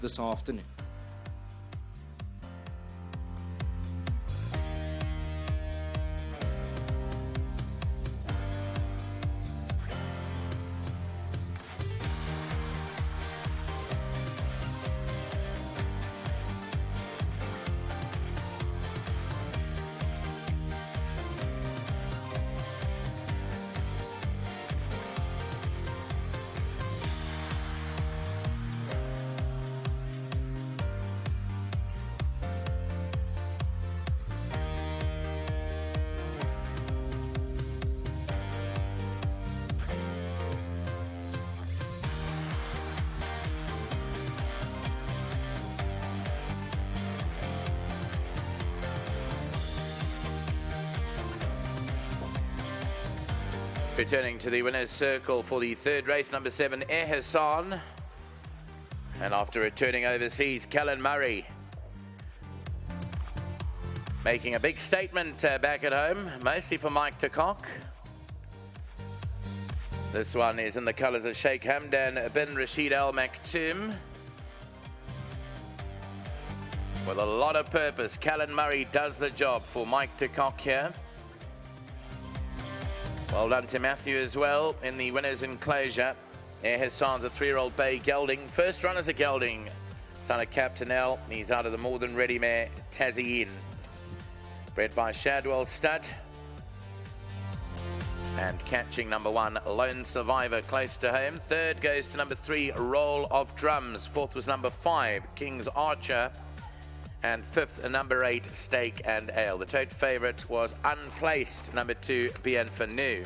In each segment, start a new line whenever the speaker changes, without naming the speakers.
this afternoon.
Returning to the winner's circle for the third race, number 7, Air Hassan. And after returning overseas, Callan Murray making a big statement back at home, mostly for Mike de Kock. This one is in the colours of Sheikh Hamdan bin Rashid Al Maktoum. With a lot of purpose, Callan Murray does the job for Mike de Kock here. Well done to Matthew as well in the winner's enclosure. Air Hassan's a 3-year-old bay gelding. First run as a gelding, son of Captain L. He's out of the more than ready mare Tassie Inn. Bred by Shadwell Stud. And catching number 1, Lone Survivor, close to home. Third goes to number 3, Roll of Drums. Fourth was number 5, King's Archer. And fifth, number 8, Steak and Ale. The tote favourite was Unplaced, number 2, Bienvenue.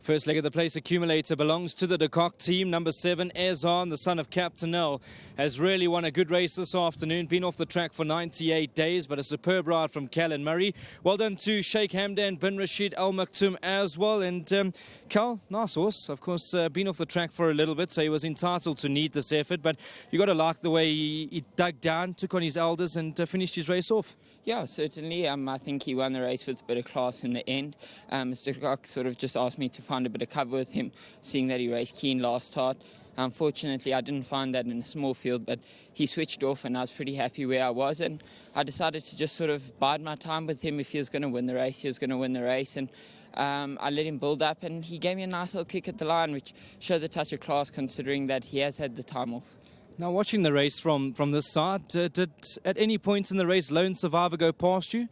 First leg of the place accumulator belongs to the de Kock team. Number 7, Ezan, the son of Captain L, has really won a good race this afternoon. Been off the track for 98 days, but a superb ride from Callan Murray. Well done to Sheikh Hamdan bin Rashid Al Maktoum as well. And Cal, nice horse. Of course, been off the track for a little bit, so he was entitled to need this effort. But you got to like the way he dug down, took on his elders, and finished his race off.
Yeah, certainly. I think he won the race with a bit of class in the end. Mr. de Kock sort of just asked me to find a bit of cover with him, seeing that he raced keen last start. Unfortunately, I didn't find that in a small field, but he switched off and I was pretty happy where I was. And I decided to just sort of bide my time with him. If he was going to win the race, he was going to win the race. And I let him build up and he gave me a nice little kick at the line, which shows a touch of class considering that he has had the time off.
Now, watching the race from this side, did at any point in the race Lone Survivor go past you?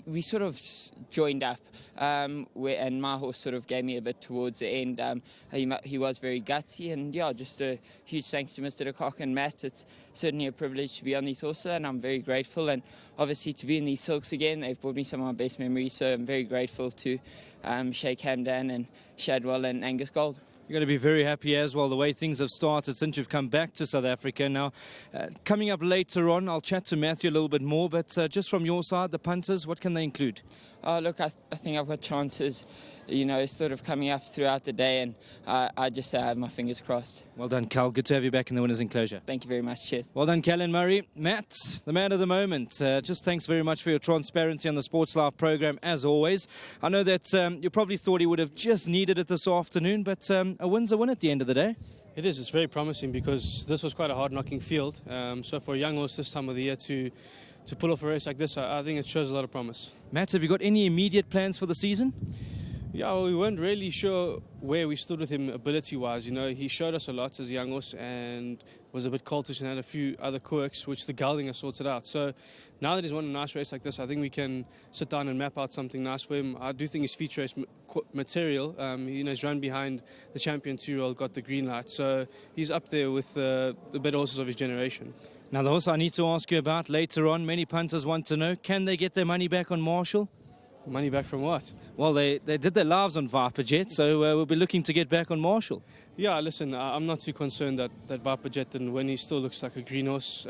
We sort of joined up, and my horse sort of gave me a bit towards the end. He was very gutsy, and yeah, just a huge thanks to Mr. de Kock and Matt. It's certainly a privilege to be on these horses, and I'm very grateful. And obviously to be in these silks again, they've brought me some of my best memories, so I'm very grateful to Sheikh Hamdan and Shadwell and Angus Gold.
You're going to be very happy as well, the way things have started since you've come back to South Africa. Now, coming up later on, I'll chat to Matthew a little bit more, but just from your side, the punters, what can they include?
Look, I think I've got chances, you know, sort of coming up throughout the day, and I just say I have my fingers crossed.
Well done, Cal. Good to have you back in the winners' enclosure.
Thank you very much. Cheers.
Well done, Callan Murray. Matt, the man of the moment, just thanks very much for your transparency on the Sports Live program, as always. I know that you probably thought he would have just needed it this afternoon, but a win's a win at the end of the day.
It is. It's very promising because this was quite a hard-knocking field. So for a young horse this time of the year to pull off a race like this, I think it shows a lot of promise.
Matt, have you got any immediate plans for the season?
Yeah, well, we weren't really sure where we stood with him ability-wise. You know, he showed us a lot as a young horse and was a bit coltish and had a few other quirks, which the gelding has sorted out. So now that he's won a nice race like this, I think we can sit down and map out something nice for him. I do think his feature race material, you know, he's run behind the champion 2-year-old, got the green light. So he's up there with the better horses of his generation.
Now, the horse I need to ask you about later on, many punters want to know, can they get their money back on Marshall?
Money back from what?
Well, they did their lives on Viper Jet, so we'll be looking to get back on Marshall.
Yeah, listen, I'm not too concerned that Viper Jet didn't win. He still looks like a green horse.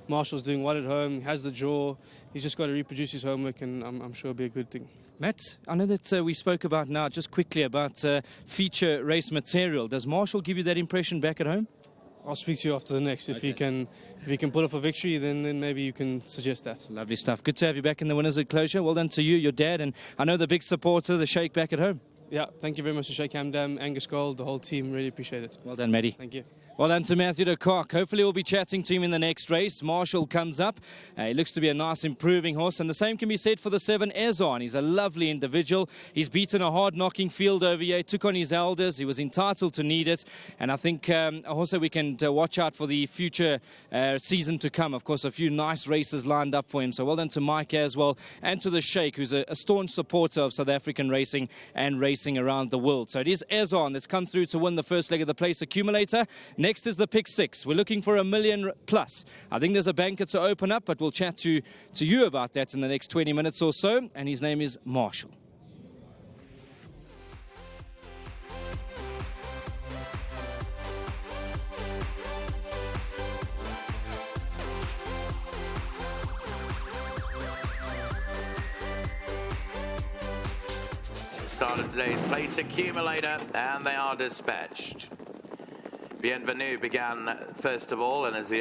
Marshall's doing well at home, has the draw. He's just got to reproduce his homework, and I'm sure it'll be a good thing.
Matt, I know that we spoke about now, just quickly, about feature race material. Does Marshall give you that impression back at home?
I'll speak to you after the next. If
Okay.
he can pull off a victory, then maybe you can suggest that.
Lovely stuff. Good to have you back in the winners' enclosure. Well done to you, your dad, and I know the big supporter, the Sheikh, back at home.
Yeah, thank you very much to Sheikh Hamdam, Angus Gold, the whole team. Really appreciate it.
Well done, Maddie.
Thank you.
Well done to Matthew de Kock. Hopefully we'll be chatting to him in the next race. Marshall comes up. He looks to be a nice improving horse, and the same can be said for the 7 Ezon. He's a lovely individual. He's beaten a hard-knocking field over here. He took on his elders. He was entitled to need it, and I think also we can watch out for the future season to come. Of course, a few nice races lined up for him. So well done to Mike as well, and to the Sheikh, who's a staunch supporter of South African racing and racing around the world. So it is Ezon that's come through to win the first leg of the place accumulator. Next is the pick 6. We're looking for $1 million plus. I think there's a banker to open up, but we'll chat to you about that in the next 20 minutes or so. And his name is Marshall.
Started today's place accumulator, and they are dispatched. Bienvenue began first of all, and as the